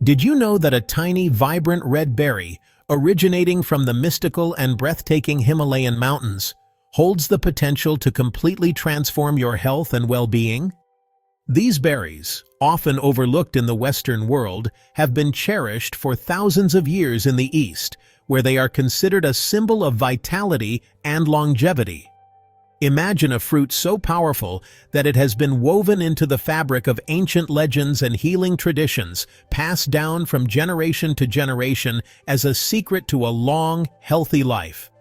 Did you know that a tiny, vibrant red berry, originating from the mystical and breathtaking Himalayan mountains, holds the potential to completely transform your health and well-being? These berries, often overlooked in the Western world, have been cherished for thousands of years in the East, where they are considered a symbol of vitality and longevity. Imagine a fruit so powerful that it has been woven into the fabric of ancient legends and healing traditions, passed down from generation to generation as a secret to a long, healthy life.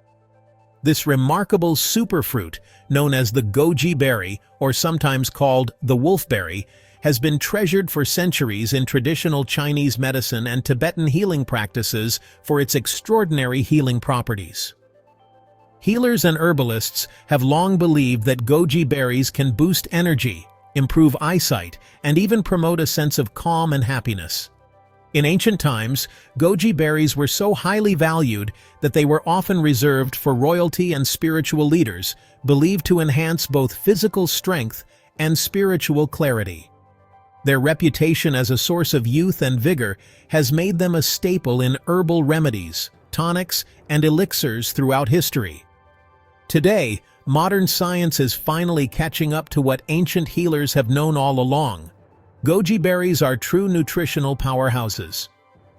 This remarkable superfruit, known as the goji berry, or sometimes called the wolfberry, has been treasured for centuries in traditional Chinese medicine and Tibetan healing practices for its extraordinary healing properties. Healers and herbalists have long believed that goji berries can boost energy, improve eyesight, and even promote a sense of calm and happiness. In ancient times, goji berries were so highly valued that they were often reserved for royalty and spiritual leaders, believed to enhance both physical strength and spiritual clarity. Their reputation as a source of youth and vigor has made them a staple in herbal remedies, tonics, and elixirs throughout history. Today, modern science is finally catching up to what ancient healers have known all along. Goji berries are true nutritional powerhouses.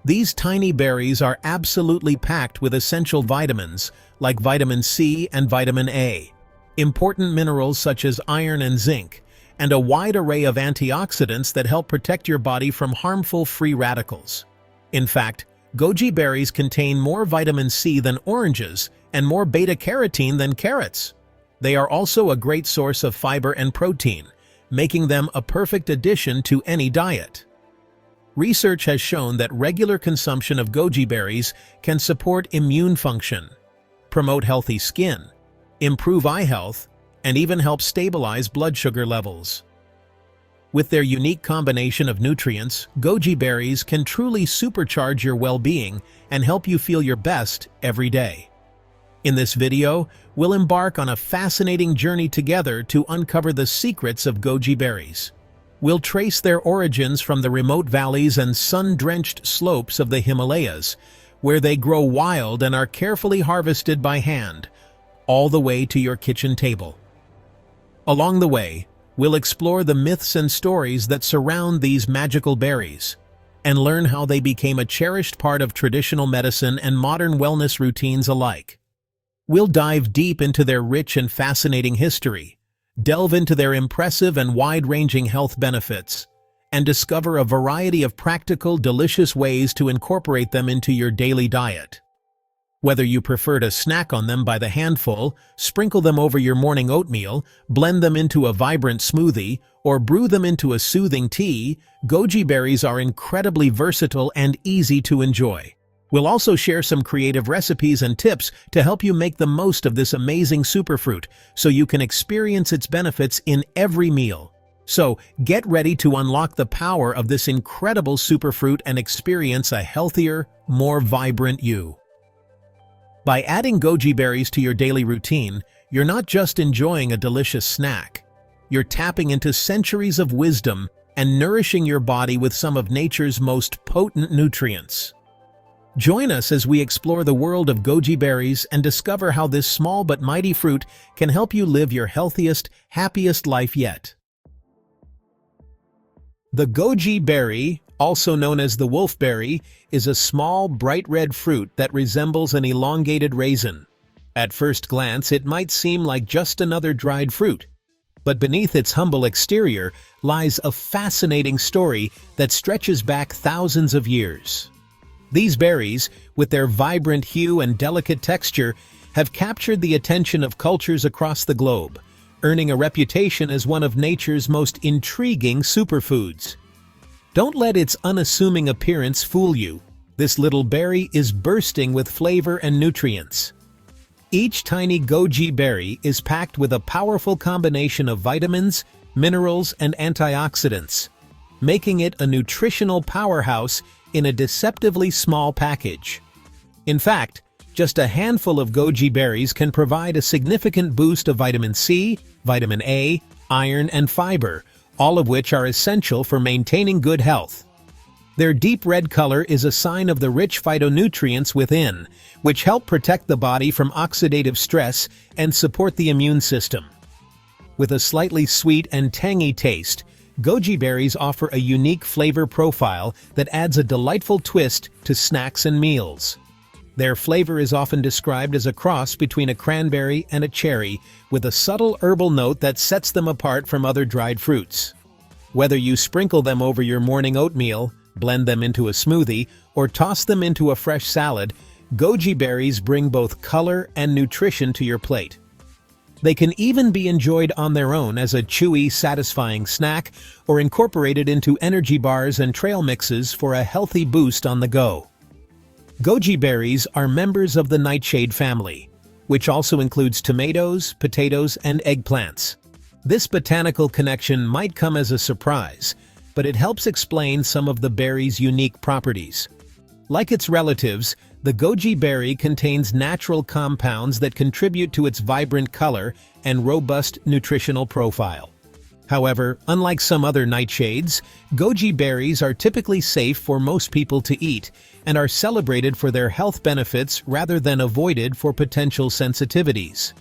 These tiny berries are absolutely packed with essential vitamins like vitamin C and vitamin A, important minerals such as iron and zinc, and a wide array of antioxidants that help protect your body from harmful free radicals. In fact, goji berries contain more vitamin C than oranges and more beta-carotene than carrots. They are also a great source of fiber and protein, making them a perfect addition to any diet. Research has shown that regular consumption of goji berries can support immune function, promote healthy skin, improve eye health, and even help stabilize blood sugar levels. With their unique combination of nutrients, goji berries can truly supercharge your well-being and help you feel your best every day. In this video, we'll embark on a fascinating journey together to uncover the secrets of goji berries. We'll trace their origins from the remote valleys and sun-drenched slopes of the Himalayas, where they grow wild and are carefully harvested by hand, all the way to your kitchen table. Along the way, we'll explore the myths and stories that surround these magical berries, and learn how they became a cherished part of traditional medicine and modern wellness routines alike. We'll dive deep into their rich and fascinating history, delve into their impressive and wide-ranging health benefits, and discover a variety of practical, delicious ways to incorporate them into your daily diet. Whether you prefer to snack on them by the handful, sprinkle them over your morning oatmeal, blend them into a vibrant smoothie, or brew them into a soothing tea, goji berries are incredibly versatile and easy to enjoy. We'll also share some creative recipes and tips to help you make the most of this amazing superfruit so you can experience its benefits in every meal. So, get ready to unlock the power of this incredible superfruit and experience a healthier, more vibrant you. By adding goji berries to your daily routine, you're not just enjoying a delicious snack. You're tapping into centuries of wisdom and nourishing your body with some of nature's most potent nutrients. Join us as we explore the world of goji berries and discover how this small but mighty fruit can help you live your healthiest, happiest life yet. The goji berry, also known as the wolfberry, is a small, bright red fruit that resembles an elongated raisin. At first glance, it might seem like just another dried fruit, but beneath its humble exterior lies a fascinating story that stretches back thousands of years. These berries, with their vibrant hue and delicate texture, have captured the attention of cultures across the globe, earning a reputation as one of nature's most intriguing superfoods. Don't let its unassuming appearance fool you. This little berry is bursting with flavor and nutrients. Each tiny goji berry is packed with a powerful combination of vitamins, minerals, and antioxidants, making it a nutritional powerhouse in a deceptively small package. In fact, just a handful of goji berries can provide a significant boost of vitamin C, vitamin A, iron, and fiber, all of which are essential for maintaining good health. Their deep red color is a sign of the rich phytonutrients within, which help protect the body from oxidative stress and support the immune system. With a slightly sweet and tangy taste, goji berries offer a unique flavor profile that adds a delightful twist to snacks and meals. Their flavor is often described as a cross between a cranberry and a cherry, with a subtle herbal note that sets them apart from other dried fruits. Whether you sprinkle them over your morning oatmeal, blend them into a smoothie, or toss them into a fresh salad, goji berries bring both color and nutrition to your plate. They can even be enjoyed on their own as a chewy, satisfying snack, or incorporated into energy bars and trail mixes for a healthy boost on the go. Goji berries are members of the nightshade family, which also includes tomatoes, potatoes, and eggplants. This botanical connection might come as a surprise, but it helps explain some of the berry's unique properties. Like its relatives, the goji berry contains natural compounds that contribute to its vibrant color and robust nutritional profile. However, unlike some other nightshades, goji berries are typically safe for most people to eat and are celebrated for their health benefits rather than avoided for potential sensitivities.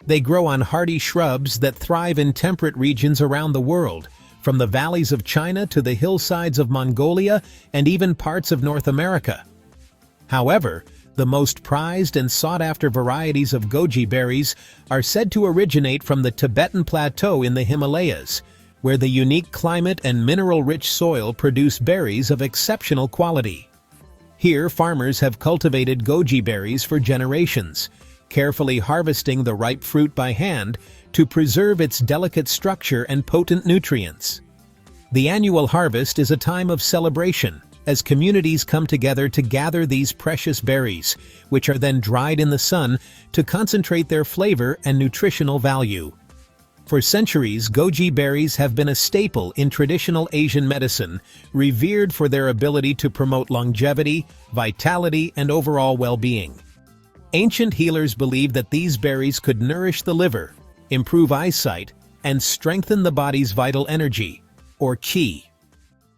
They grow on hardy shrubs that thrive in temperate regions around the world, from the valleys of China to the hillsides of Mongolia and even parts of North America. However, the most prized and sought-after varieties of goji berries are said to originate from the Tibetan Plateau in the Himalayas, where the unique climate and mineral-rich soil produce berries of exceptional quality. Here, farmers have cultivated goji berries for generations, carefully harvesting the ripe fruit by hand to preserve its delicate structure and potent nutrients. The annual harvest is a time of celebration, as communities come together to gather these precious berries, which are then dried in the sun to concentrate their flavor and nutritional value. For centuries, goji berries have been a staple in traditional Asian medicine, revered for their ability to promote longevity, vitality, and overall well-being. Ancient healers believed that these berries could nourish the liver, improve eyesight, and strengthen the body's vital energy, or qi.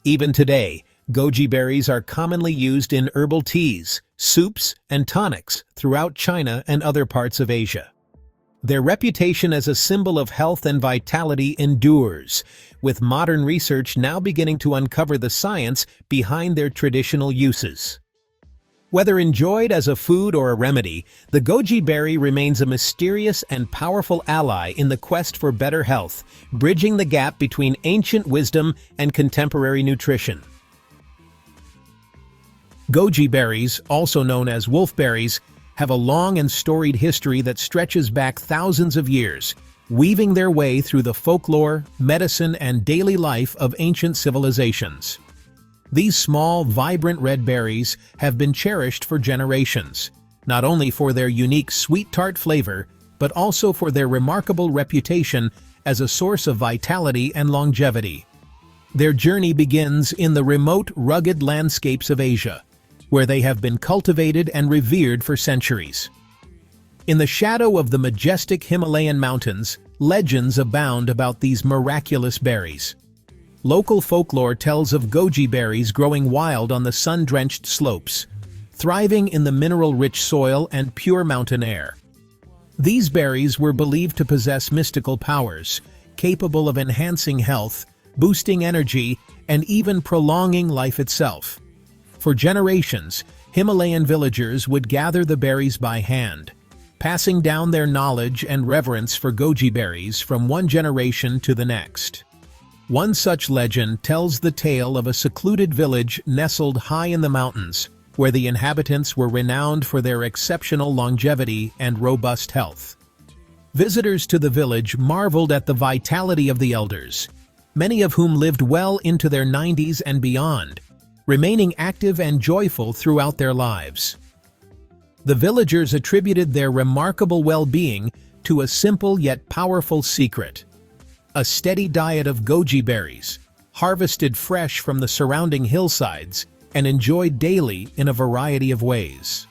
Even today, goji berries are commonly used in herbal teas, soups, and tonics throughout China and other parts of Asia. Their reputation as a symbol of health and vitality endures, with modern research now beginning to uncover the science behind their traditional uses. Whether enjoyed as a food or a remedy, the goji berry remains a mysterious and powerful ally in the quest for better health, bridging the gap between ancient wisdom and contemporary nutrition. Goji berries, also known as wolfberries, have a long and storied history that stretches back thousands of years, weaving their way through the folklore, medicine, and daily life of ancient civilizations. These small, vibrant red berries have been cherished for generations, not only for their unique sweet tart flavor, but also for their remarkable reputation as a source of vitality and longevity. Their journey begins in the remote, rugged landscapes of Asia, where they have been cultivated and revered for centuries. In the shadow of the majestic Himalayan mountains, legends abound about these miraculous berries. Local folklore tells of goji berries growing wild on the sun-drenched slopes, thriving in the mineral-rich soil and pure mountain air. These berries were believed to possess mystical powers, capable of enhancing health, boosting energy, and even prolonging life itself. For generations, Himalayan villagers would gather the berries by hand, passing down their knowledge and reverence for goji berries from one generation to the next. One such legend tells the tale of a secluded village nestled high in the mountains, where the inhabitants were renowned for their exceptional longevity and robust health. Visitors to the village marveled at the vitality of the elders, many of whom lived well into their 90s and beyond, remaining active and joyful throughout their lives. The villagers attributed their remarkable well-being to a simple yet powerful secret: a steady diet of goji berries, harvested fresh from the surrounding hillsides and enjoyed daily in a variety of ways.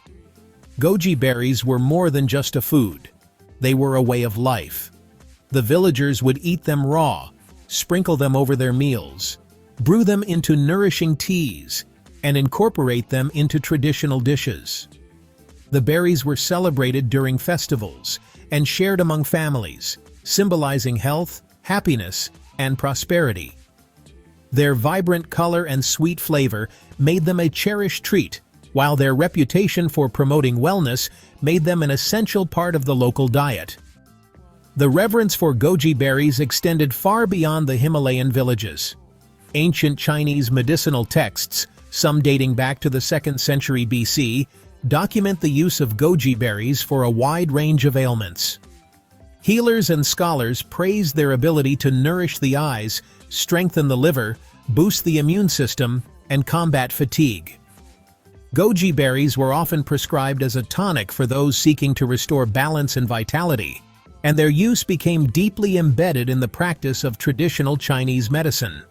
Goji berries were more than just a food. They were a way of life. The villagers would eat them raw, sprinkle them over their meals, brew them into nourishing teas, and incorporate them into traditional dishes. The berries were celebrated during festivals and shared among families, symbolizing health, happiness, and prosperity. Their vibrant color and sweet flavor made them a cherished treat, while their reputation for promoting wellness made them an essential part of the local diet. The reverence for goji berries extended far beyond the Himalayan villages. Ancient Chinese medicinal texts, some dating back to the 2nd century BC, document the use of goji berries for a wide range of ailments. Healers and scholars praised their ability to nourish the eyes, strengthen the liver, boost the immune system, and combat fatigue. Goji berries were often prescribed as a tonic for those seeking to restore balance and vitality, and their use became deeply embedded in the practice of traditional Chinese medicine.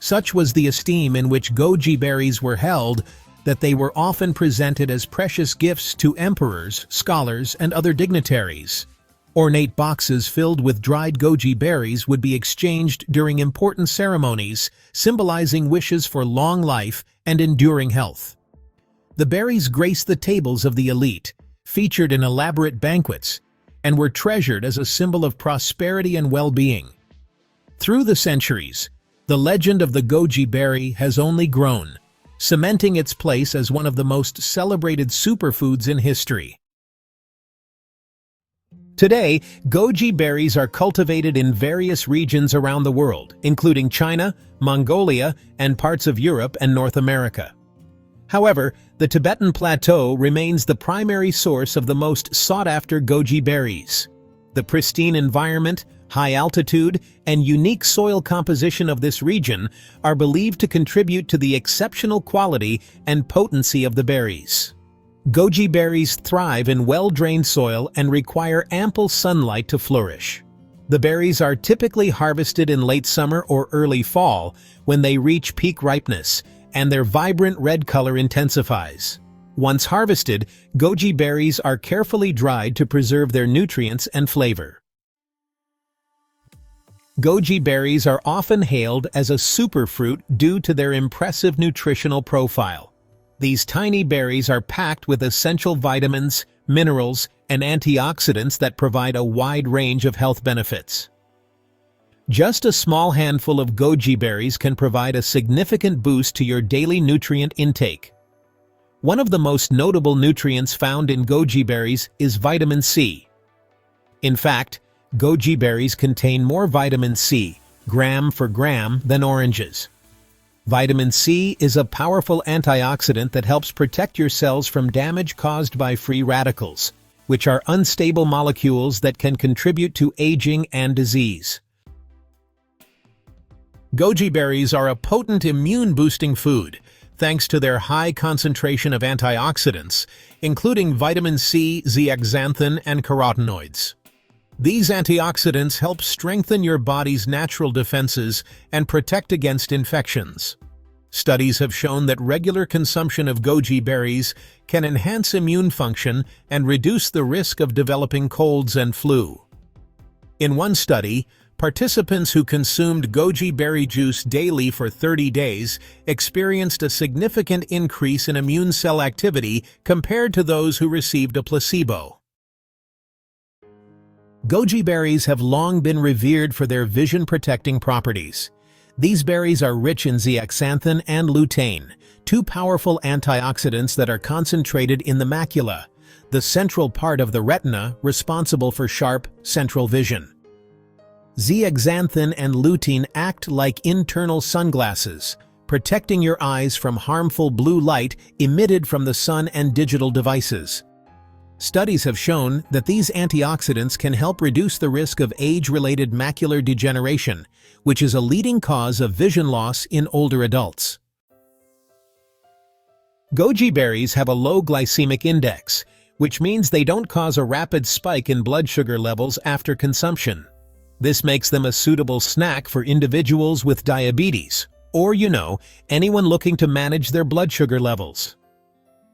Such was the esteem in which goji berries were held that they were often presented as precious gifts to emperors, scholars, and other dignitaries. Ornate boxes filled with dried goji berries would be exchanged during important ceremonies, symbolizing wishes for long life and enduring health. The berries graced the tables of the elite, featured in elaborate banquets, and were treasured as a symbol of prosperity and well-being. Through the centuries, the legend of the goji berry has only grown, cementing its place as one of the most celebrated superfoods in history. Today, goji berries are cultivated in various regions around the world, including China, Mongolia, and parts of Europe and North America. However, the Tibetan Plateau remains the primary source of the most sought-after goji berries. The pristine environment, high altitude, and unique soil composition of this region are believed to contribute to the exceptional quality and potency of the berries. Goji berries thrive in well-drained soil and require ample sunlight to flourish. The berries are typically harvested in late summer or early fall when they reach peak ripeness, and their vibrant red color intensifies. Once harvested, goji berries are carefully dried to preserve their nutrients and flavor. Goji berries are often hailed as a superfruit due to their impressive nutritional profile. These tiny berries are packed with essential vitamins, minerals, and antioxidants that provide a wide range of health benefits. Just a small handful of goji berries can provide a significant boost to your daily nutrient intake. One of the most notable nutrients found in goji berries is vitamin C. In fact, goji berries contain more vitamin C, gram for gram, than oranges. Vitamin C is a powerful antioxidant that helps protect your cells from damage caused by free radicals, which are unstable molecules that can contribute to aging and disease. Goji berries are a potent immune-boosting food, thanks to their high concentration of antioxidants, including vitamin C, zeaxanthin, and carotenoids. These antioxidants help strengthen your body's natural defenses and protect against infections. Studies have shown that regular consumption of goji berries can enhance immune function and reduce the risk of developing colds and flu. In one study, participants who consumed goji berry juice daily for 30 days experienced a significant increase in immune cell activity compared to those who received a placebo. Goji berries have long been revered for their vision-protecting properties. These berries are rich in zeaxanthin and lutein, two powerful antioxidants that are concentrated in the macula, the central part of the retina responsible for sharp, central vision. Zeaxanthin and lutein act like internal sunglasses, protecting your eyes from harmful blue light emitted from the sun and digital devices. Studies have shown that these antioxidants can help reduce the risk of age-related macular degeneration, which is a leading cause of vision loss in older adults. Goji berries have a low glycemic index, which means they don't cause a rapid spike in blood sugar levels after consumption. This makes them a suitable snack for individuals with diabetes, or, anyone looking to manage their blood sugar levels.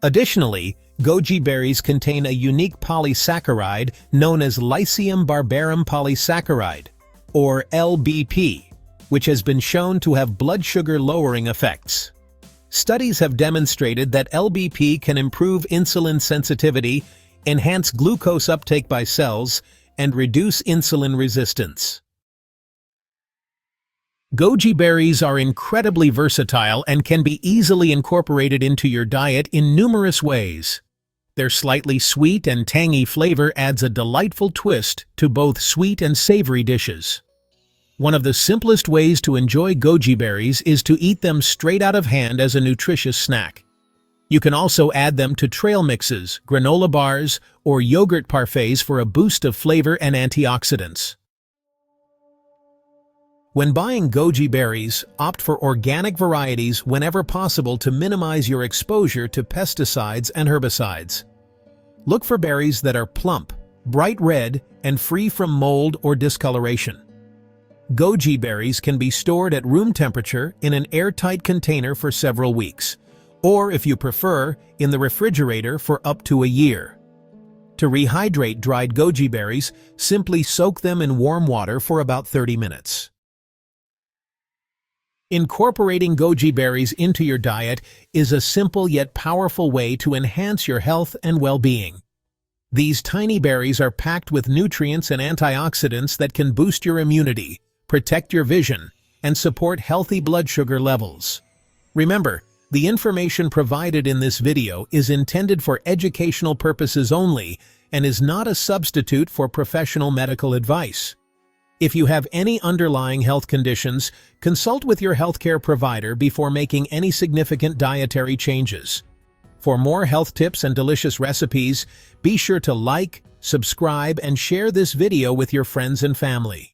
Additionally, goji berries contain a unique polysaccharide known as Lycium barbarum polysaccharide, or LBP, which has been shown to have blood sugar lowering effects. Studies have demonstrated that LBP can improve insulin sensitivity, enhance glucose uptake by cells, and reduce insulin resistance. Goji berries are incredibly versatile and can be easily incorporated into your diet in numerous ways. Their slightly sweet and tangy flavor adds a delightful twist to both sweet and savory dishes. One of the simplest ways to enjoy goji berries is to eat them straight out of hand as a nutritious snack. You can also add them to trail mixes, granola bars, or yogurt parfaits for a boost of flavor and antioxidants. When buying goji berries, opt for organic varieties whenever possible to minimize your exposure to pesticides and herbicides. Look for berries that are plump, bright red, and free from mold or discoloration. Goji berries can be stored at room temperature in an airtight container for several weeks, or if you prefer, in the refrigerator for up to a year. To rehydrate dried goji berries, simply soak them in warm water for about 30 minutes. Incorporating goji berries into your diet is a simple yet powerful way to enhance your health and well-being. These tiny berries are packed with nutrients and antioxidants that can boost your immunity, protect your vision, and support healthy blood sugar levels. Remember, the information provided in this video is intended for educational purposes only and is not a substitute for professional medical advice. If you have any underlying health conditions, consult with your healthcare provider before making any significant dietary changes. For more health tips and delicious recipes, be sure to like, subscribe, and share this video with your friends and family.